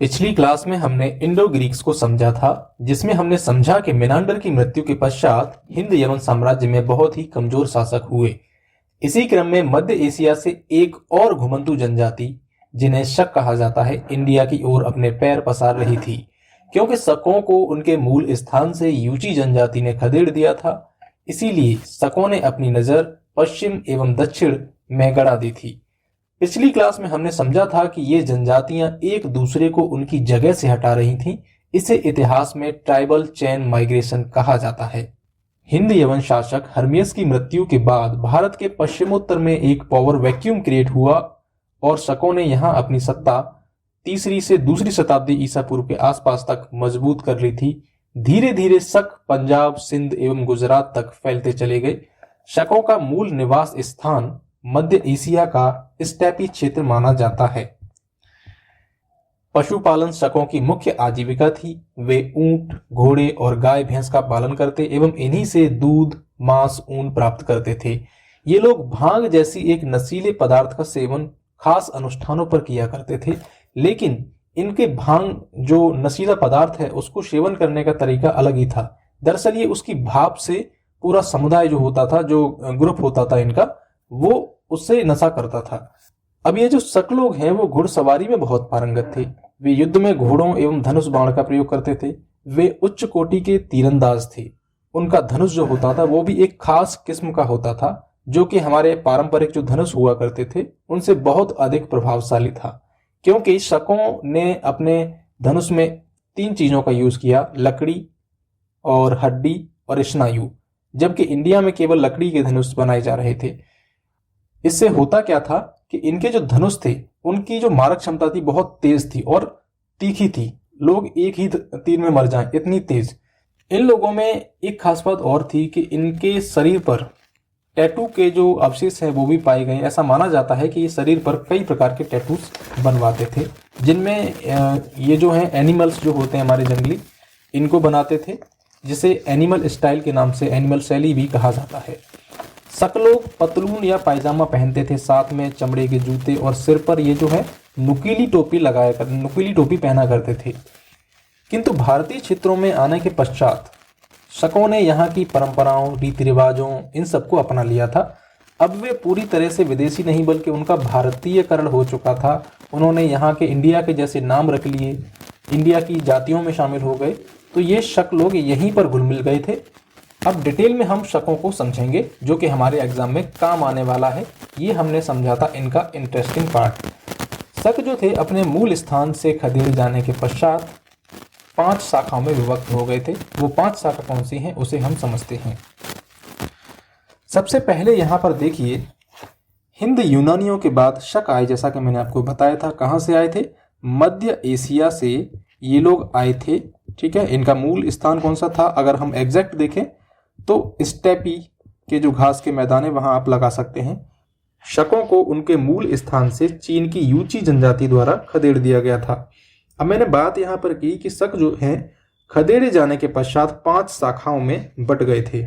पिछली क्लास में हमने इंडो ग्रीक्स को समझा था, जिसमें हमने समझा कि मेनांडर की मृत्यु के पश्चात हिंद यवन साम्राज्य में बहुत ही कमजोर शासक हुए। इसी क्रम में मध्य एशिया से एक और घुमंतु जनजाति, जिन्हें शक कहा जाता है, इंडिया की ओर अपने पैर पसार रही थी। क्योंकि शकों को उनके मूल स्थान से यूची जनजाति ने खदेड़ दिया था, इसीलिए शकों ने अपनी नजर पश्चिम एवं दक्षिण में गड़ा दी थी। पिछली क्लास में हमने समझा था कि ये जनजातियां एक दूसरे को उनकी जगह से हटा रही थीं। इसे इतिहास में ट्राइबल चेन माइग्रेशन कहा जाता है। हिंद यवन शासक हर्मियस की मृत्यु के बाद भारत के पश्चिमोत्तर में एक पावर वैक्यूम क्रिएट हुआ और शकों ने यहां अपनी सत्ता 3री से 2री शताब्दी ईसा पूर्व के आसपास तक मजबूत कर ली थी। धीरे धीरे शक पंजाब, सिंध एवं गुजरात तक फैलते चले गए। शकों का मूल निवास स्थान मध्य एशिया का स्टेपी क्षेत्र माना जाता है। पशुपालन शकों की मुख्य आजीविका थी। वे ऊंट, घोड़े और गाय भैंस का पालन करते एवं इन्हीं से दूध, मांस, ऊन प्राप्त करते थे। ये लोग भांग जैसी एक नशीले पदार्थ का सेवन खास अनुष्ठानों पर किया करते थे, लेकिन इनके भांग जो नशीला पदार्थ है उसको सेवन करने का तरीका अलग ही था। दरअसल ये उसकी भाप से पूरा समुदाय जो होता था, जो ग्रुप होता था इनका, वो उससे नशा करता था। अब ये जो शक लोग हैं वो घुड़सवारी में बहुत पारंगत थे। वे युद्ध में घोड़ों एवं धनुष बाण का प्रयोग करते थे। वे उच्च कोटि के तीरंदाज थे। उनका धनुष जो होता था वो भी एक खास किस्म का होता था, जो कि हमारे पारंपरिक जो धनुष हुआ करते थे उनसे बहुत अधिक प्रभावशाली था। क्योंकि शकों ने अपने धनुष में 3 चीजों का यूज किया, लकड़ी और हड्डी और स्नायु, जबकि इंडिया में केवल लकड़ी के धनुष बनाए जा रहे थे। इससे होता क्या था कि इनके जो धनुष थे उनकी जो मारक क्षमता थी बहुत तेज थी और तीखी थी। लोग एक ही तीर में मर जाएं, इतनी तेज। इन लोगों में एक खास बात और थी कि इनके शरीर पर टैटू के जो अवशेष हैं वो भी पाए गए। ऐसा माना जाता है कि ये शरीर पर कई प्रकार के टैटूज बनवाते थे, जिनमें ये जो हैं एनिमल्स जो होते हैं हमारे जंगली, इनको बनाते थे, जिसे एनिमल स्टाइल के नाम से एनिमल शैली भी कहा जाता है। शक लोग पतलून या पायजामा पहनते थे, साथ में चमड़े के जूते और सिर पर ये जो है नुकीली टोपी पहना करते थे। किंतु भारतीय क्षेत्रों में आने के पश्चात शकों ने यहाँ की परंपराओं, रीति रिवाजों, इन सबको अपना लिया था। अब वे पूरी तरह से विदेशी नहीं बल्कि उनका भारतीयकरण हो चुका था। उन्होंने यहाँ के इंडिया के जैसे नाम रख लिए, इंडिया की जातियों में शामिल हो गए। तो ये शक लोग यहीं पर घुल मिल गए थे। अब डिटेल में हम शकों को समझेंगे, जो कि हमारे एग्जाम में काम आने वाला है। ये हमने समझा था इनका इंटरेस्टिंग पार्ट। शक जो थे अपने मूल स्थान से खदेड़ जाने के पश्चात 5 शाखाओं में विभक्त हो गए थे। वो 5 शाखा कौन सी हैं उसे हम समझते हैं। सबसे पहले यहाँ पर देखिए, हिंद यूनानियों के बाद शक आए। जैसा कि मैंने आपको बताया था, कहाँ से आए थे? मध्य एशिया से ये लोग आए थे। ठीक है, इनका मूल स्थान कौन सा था? अगर हम एग्जैक्ट देखें तो स्टेपी के जो घास के मैदान है वहां आप लगा सकते हैं। शकों को उनके मूल स्थान से चीन की यूची जनजाति द्वारा खदेड़ दिया गया था। अब मैंने बात यहां पर की कि शक जो हैं खदेड़े जाने के पश्चात 5 शाखाओं में बट गए थे।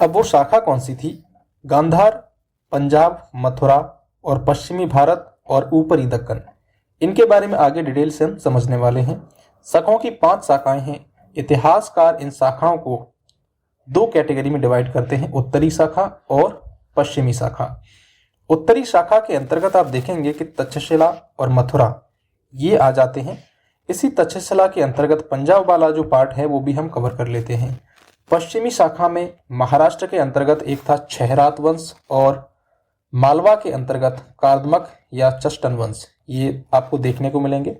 अब वो शाखा कौन सी थी? गांधार, पंजाब, मथुरा और पश्चिमी भारत और ऊपरी दक्कन। इनके बारे में आगे डिटेल से हम समझने वाले हैं। शकों की 5 शाखाएं हैं। इतिहासकार इन शाखाओं को 2 कैटेगरी में डिवाइड करते हैं, उत्तरी शाखा और पश्चिमी शाखा। उत्तरी शाखा के अंतर्गत आप देखेंगे कि तक्षशिला और मथुरा ये आ जाते हैं। इसी तक्षशिला के अंतर्गत पंजाब वाला जो पार्ट है वो भी हम कवर कर लेते हैं। पश्चिमी शाखा में महाराष्ट्र के अंतर्गत एक था छहरात वंश और मालवा के अंतर्गत कार्दमक या चस्टन वंश, ये आपको देखने को मिलेंगे।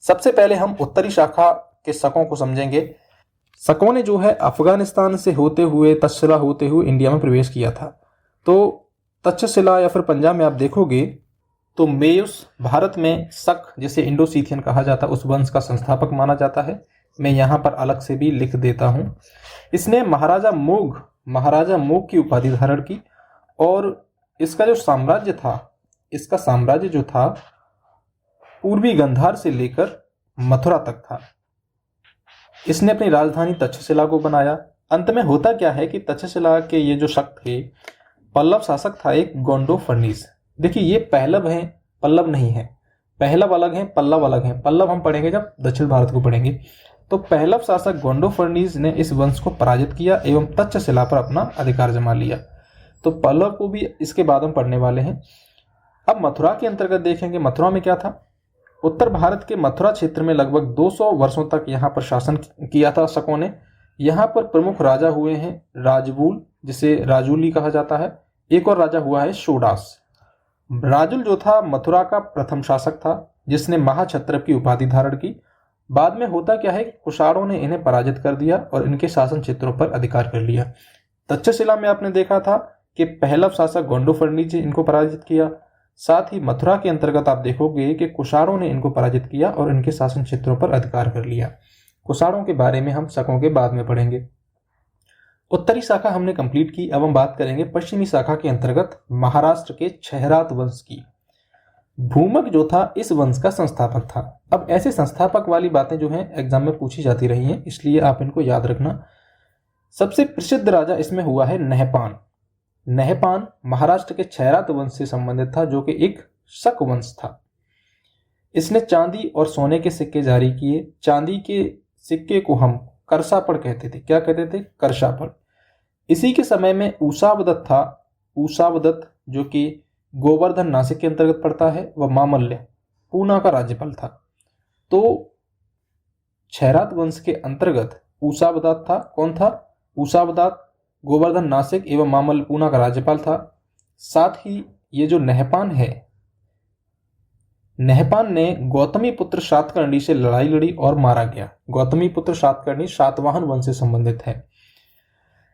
सबसे पहले हम उत्तरी शाखा के शकों को समझेंगे। शकों ने जो है अफगानिस्तान से होते हुए, तक्षशिला होते हुए इंडिया में प्रवेश किया था। तो तक्षशिला या फिर पंजाब में आप देखोगे तो मेयुस भारत में शक, जिसे इंडोसीथियन कहा जाता है, उस वंश का संस्थापक माना जाता है। मैं यहाँ पर अलग से भी लिख देता हूँ। इसने महाराजा मोग की उपाधि धारण की और इसका जो साम्राज्य था, इसका साम्राज्य जो था पूर्वी गंधार से लेकर मथुरा तक था। इसने अपनी राजधानी तक्षशिला को बनाया। अंत में होता क्या है कि तक्षशिला के ये जो शक थे, पल्लव शासक था एक गोंडो फर्नीस। देखिए ये पहलव है, पल्लव नहीं है। पहलव अलग है, पल्लव अलग है। पल्लव हम पढ़ेंगे जब दक्षिण भारत को पढ़ेंगे। तो पहलव शासक गोंडोफर्नीज ने इस वंश को पराजित किया एवं तक्षशिला पर अपना अधिकार जमा लिया। तो पल्लव को भी इसके बाद हम पढ़ने वाले हैं। अब मथुरा के अंतर्गत देखेंगे, मथुरा में क्या था। उत्तर भारत के मथुरा क्षेत्र में लगभग 200 वर्षों तक यहाँ पर शासन किया था शकों ने। यहाँ पर प्रमुख राजा हुए हैं राजबूल, जिसे राजूली कहा जाता है। एक और राजा हुआ है शोडास। राजुल जो था मथुरा का प्रथम शासक था, जिसने महाक्षत्रप की उपाधि धारण की। बाद में होता क्या है कि कुषाणों ने इन्हें पराजित कर दिया और इनके शासन क्षेत्रों पर अधिकार कर लिया। तक्षशिला में आपने देखा था कि पहलव शासक गोंडोफर्नीज ने इनको पराजित किया। साथ ही मथुरा के अंतर्गत आप देखोगे कि कुषाणों ने इनको पराजित किया और इनके शासन क्षेत्रों पर अधिकार कर लिया। कुषाणों के बारे में हम शकों के बाद में पढ़ेंगे। उत्तरी शाखा हमने कंप्लीट की। अब हम बात करेंगे पश्चिमी शाखा के अंतर्गत महाराष्ट्र के क्षहरात वंश की। भूमक जो था इस वंश का संस्थापक था। अब ऐसे संस्थापक वाली बातें जो हैं एग्जाम में पूछी जाती रही हैं, इसलिए आप इनको याद रखना। सबसे प्रसिद्ध राजा इसमें हुआ है नहपान। नहपान महाराष्ट्र के क्षहरात वंश से संबंधित था, जो कि एक शक वंश था। इसने चांदी और सोने के सिक्के जारी किए। चांदी के सिक्के को हम करशापड़ कहते थे। क्या कहते थे? करशापड़। इसी के समय में ऊषावदत्त था। ऊषावदत्त जो कि गोवर्धन नासिक के अंतर्गत पड़ता है, वह मामल्य पूना का राज्यपाल था। तो क्षहरात वंश के अंतर्गत ऊषावदात था। कौन था? ऊषावदात गोवर्धन नासिक एवं मामल्य पूना का राज्यपाल था। साथ ही ये जो नहपान है, नहपान ने गौतमी पुत्र सातकर्णी से लड़ाई लड़ी और मारा गया। गौतमी पुत्र सातकर्णी सातवाहन वंश से संबंधित है।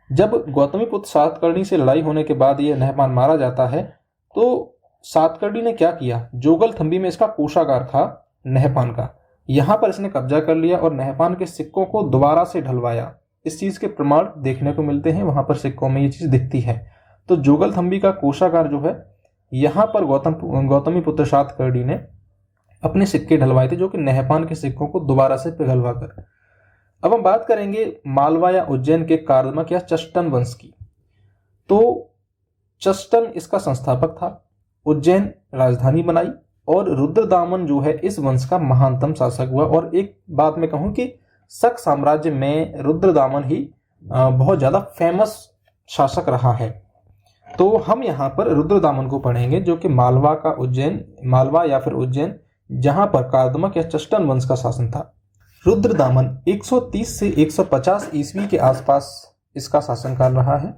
जब गौतमी पुत्र सातकर्णी से लड़ाई होने के बाद यह नहपान मारा जाता है, तो सातकर्णी ने क्या किया, जोगल थंबी में इसका कोषागार था नहपान का, यहां पर इसने कब्जा कर लिया और नहपान के सिक्कों को दोबारा से ढलवाया। इस चीज के प्रमाण देखने को मिलते हैं, वहां पर सिक्कों में ये चीज दिखती है। तो जोगल थंबी का कोषागार जो है, यहां पर गौतमी पुत्र सातकर्णी ने अपने सिक्के ढलवाए थे, जो कि नहपान के सिक्कों को दोबारा से पिघलवा कर। अब हम बात करेंगे मालवा या उज्जैन के कार्दमक या चष्टन वंश की। तो चष्टन इसका संस्थापक था। उज्जैन राजधानी बनाई और रुद्रदामन जो है इस वंश का महानतम शासक हुआ। और एक बात मैं कहूं कि शक साम्राज्य में रुद्रदामन ही बहुत ज्यादा फेमस शासक रहा है। तो हम यहाँ पर रुद्रदामन को पढ़ेंगे, जो कि मालवा का उज्जैन, मालवा या फिर उज्जैन, जहां पर कार्दमक या चष्टन वंश का शासन था। रुद्रदामन 130 से 150 ईस्वी के आसपास इसका शासनकाल रहा है।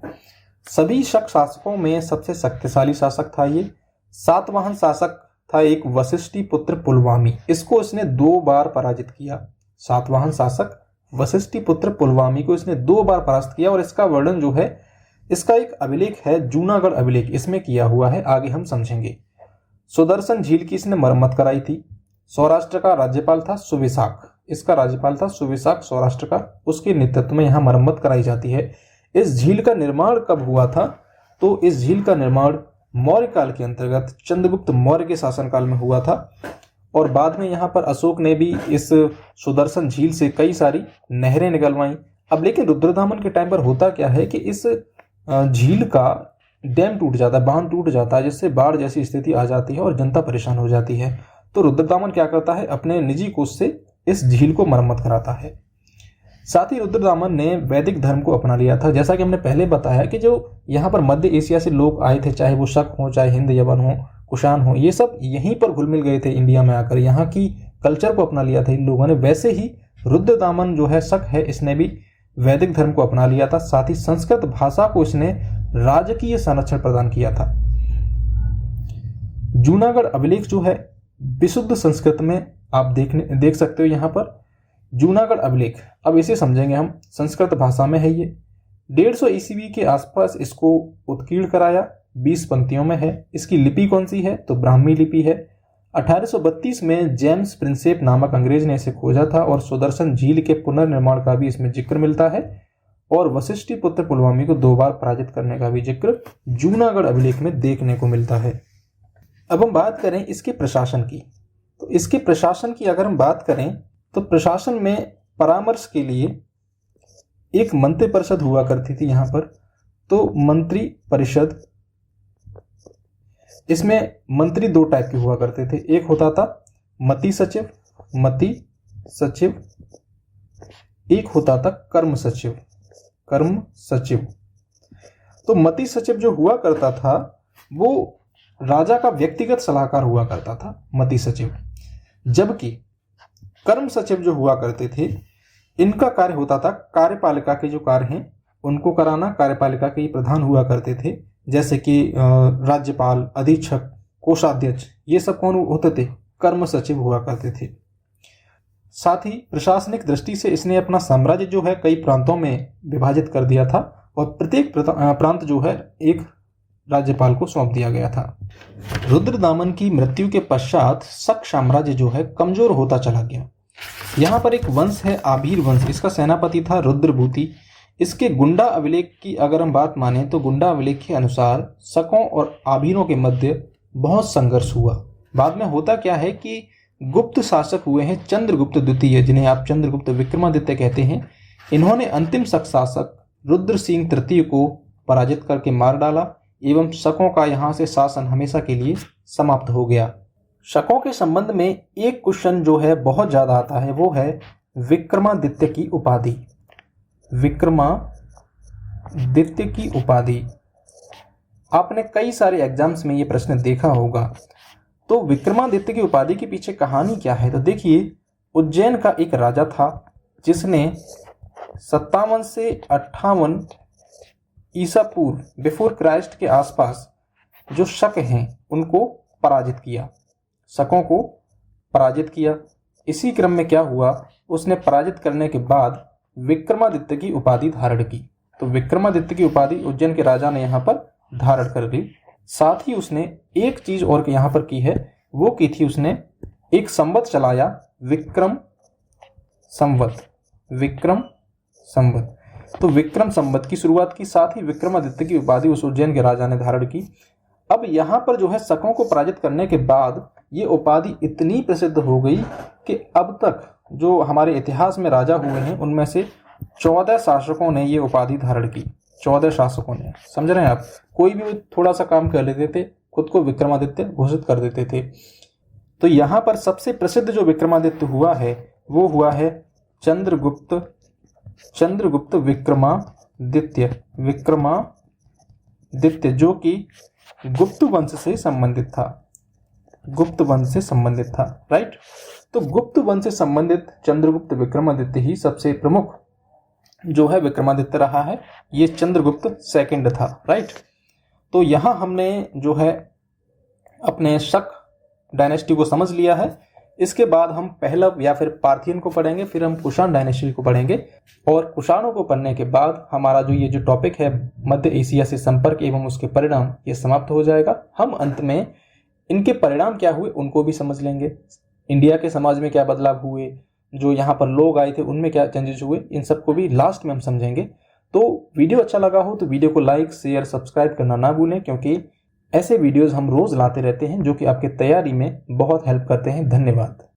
सभी शक शासकों में सबसे शक्तिशाली शासक था ये। सातवाहन शासक था एक वशिष्ठी पुत्र पुलवामी, इसको इसने 2 बार पराजित किया। सातवाहन शासक वशिष्ठी पुत्र पुलवामी को इसने 2 बार परास्त किया। और इसका वर्णन जो है, इसका एक अभिलेख है जूनागढ़ अभिलेख, इसमें किया हुआ है, आगे हम समझेंगे। सुदर्शन झील की इसने मरम्मत कराई थी। सौराष्ट्र का राज्यपाल था सुविशाख, इसका राज्यपाल था सुविशाख सौराष्ट्र का, उसके नेतृत्व में यहाँ मरम्मत कराई जाती है। इस झील का निर्माण कब हुआ था? तो इस झील का निर्माण मौर्य काल के अंतर्गत चंद्रगुप्त मौर्य के शासनकाल में हुआ था। और बाद में यहाँ पर अशोक ने भी इस सुदर्शन झील से कई सारी नहरें निकलवाई। अब लेकिन रुद्रदामन के टाइम पर होता क्या है कि इस झील का डैम टूट जाता है, बांध टूट जाता है, जिससे बाढ़ जैसी स्थिति आ जाती है और जनता परेशान हो जाती है। तो रुद्रदामन क्या करता है, अपने निजी कोष से इस झील को मरम्मत कराता है। साथ ही रुद्रदामन ने वैदिक धर्म को अपना लिया था। जैसा कि हमने पहले बताया कि जो यहाँ पर मध्य एशिया से लोग आए थे, चाहे वो शक हो, चाहे हिंद यवन हो, कुषाण हो, ये सब यहीं पर घुल मिल गए थे इंडिया में आकर, यहाँ की कल्चर को अपना लिया था इन लोगों ने। वैसे ही रुद्रदामन जो है शक है, इसने भी वैदिक धर्म को अपना लिया था। साथ ही संस्कृत भाषा को इसने राजकीय संरक्षण प्रदान किया था। जूनागढ़ अभिलेख जो है विशुद्ध संस्कृत में आप देख सकते हो यहाँ पर जूनागढ़ अभिलेख। अब इसे समझेंगे हम, संस्कृत भाषा में है ये। 150 ईस्वी के आसपास इसको उत्कीर्ण कराया, 20 पंक्तियों में है। इसकी लिपि कौन सी है? तो ब्राह्मी लिपि है। 1832 में जेम्स प्रिंसेप नामक अंग्रेज ने इसे खोजा था और सुदर्शन झील के पुनर्निर्माण का भी इसमें जिक्र मिलता है। और वशिष्ठी पुत्र पुलवामी को 2 बार पराजित करने का भी जिक्र जूनागढ़ अभिलेख में देखने को मिलता है। अब हम बात करें इसके प्रशासन की। तो इसके प्रशासन की अगर हम बात करें तो प्रशासन में परामर्श के लिए एक मंत्री परिषद हुआ करती थी यहाँ पर। तो मंत्री परिषद, इसमें मंत्री 2 टाइप के हुआ करते थे। एक होता था मति सचिव, एक होता था कर्म सचिव। तो मति सचिव जो हुआ करता था वो राजा का व्यक्तिगत सलाहकार हुआ करता था, मति सचिव। जबकि कर्म सचिव जो हुआ करते थे, इनका कार्य होता था कार्यपालिका के जो कार्य हैं उनको कराना। कार्यपालिका के प्रधान हुआ करते थे, जैसे कि राज्यपाल, अधीक्षक, कोषाध्यक्ष, ये सब कौन होते थे? कर्म सचिव हुआ करते थे। साथ ही प्रशासनिक दृष्टि से इसने अपना साम्राज्य जो है कई प्रांतों में विभाजित कर दिया था और प्रत्येक प्रांत जो है एक राज्यपाल को सौंप दिया गया था। रुद्रदामन की मृत्यु के पश्चात शक साम्राज्य जो है कमजोर होता चला गया। यहाँ पर एक वंश है आभीर वंश, इसका सेनापति था रुद्रभूति। इसके गुंडा अभिलेख की अगर हम बात माने तो गुंडा अभिलेख के अनुसार शकों और आभीरों के मध्य बहुत संघर्ष हुआ। बाद में होता क्या है कि गुप्त शासक हुए हैं चंद्रगुप्त द्वितीय, जिन्हें आप चंद्रगुप्त विक्रमादित्य कहते हैं। इन्होंने अंतिम शक शासक रुद्र सिंह तृतीय को पराजित करके मार डाला एवं शकों का यहाँ से शासन हमेशा के लिए समाप्त हो गया। शकों के संबंध में एक क्वेश्चन जो है बहुत ज्यादा आता है, वो है विक्रमादित्य की उपाधि। विक्रमादित्य की उपाधि आपने कई सारे एग्जाम्स में ये प्रश्न देखा होगा। तो विक्रमादित्य की उपाधि के पीछे कहानी क्या है? तो देखिए, उज्जैन का एक राजा था जिसने 57 से 58 ईसा पूर्व बिफोर क्राइस्ट के आसपास जो शक हैं उनको पराजित किया, शकों को पराजित किया। इसी क्रम में क्या हुआ, उसने पराजित करने के बाद विक्रमादित्य की उपाधि धारण की। तो विक्रमादित्य की उपाधि उज्जैन के राजा ने यहाँ पर धारण कर ली। साथ ही उसने एक चीज और यहाँ पर की है, वो की थी उसने एक संवत चलाया, विक्रम संवत। तो विक्रम संवत की शुरुआत की, साथ ही विक्रमादित्य की उपाधि उस उज्जैन के राजा ने धारण की। अब यहाँ पर जो है शकों को पराजित करने के बाद ये उपाधि इतनी प्रसिद्ध हो गई कि अब तक जो हमारे इतिहास में राजा हुए हैं उनमें से 14 शासकों ने ये उपाधि धारण की। 14 शासकों ने, समझ रहे हैं आप? कोई भी थोड़ा सा काम कर लेते थे, खुद को विक्रमादित्य घोषित कर देते थे। तो यहाँ पर सबसे प्रसिद्ध जो विक्रमादित्य हुआ है वो हुआ है चंद्रगुप्त विक्रमादित्य, जो कि गुप्त वंश से संबंधित था, राइट। तो गुप्त वंश से संबंधित चंद्रगुप्त विक्रमादित्य ही सबसे प्रमुख जो है विक्रमादित्य रहा है। ये चंद्रगुप्त सेकंड था, राइट। तो यहाँ हमने जो है अपने शक डायनेस्टी को समझ लिया है। इसके बाद हम पहलव या फिर पार्थियन को पढ़ेंगे, फिर हम कुषाण डायनेस्टी को पढ़ेंगे। और कुषाणों को पढ़ने के बाद हमारा जो ये जो टॉपिक है मध्य एशिया से संपर्क एवं उसके परिणाम, ये समाप्त हो जाएगा। हम अंत में इनके परिणाम क्या हुए उनको भी समझ लेंगे। इंडिया के समाज में क्या बदलाव हुए, जो यहाँ पर लोग आए थे उनमें क्या चेंजेस हुए, इन सबको भी लास्ट में हम समझेंगे। तो वीडियो अच्छा लगा हो तो वीडियो को लाइक, शेयर, सब्सक्राइब करना ना भूलें, क्योंकि ऐसे वीडियोस हम रोज लाते रहते हैं जो कि आपके तैयारी में बहुत हेल्प करते हैं। धन्यवाद।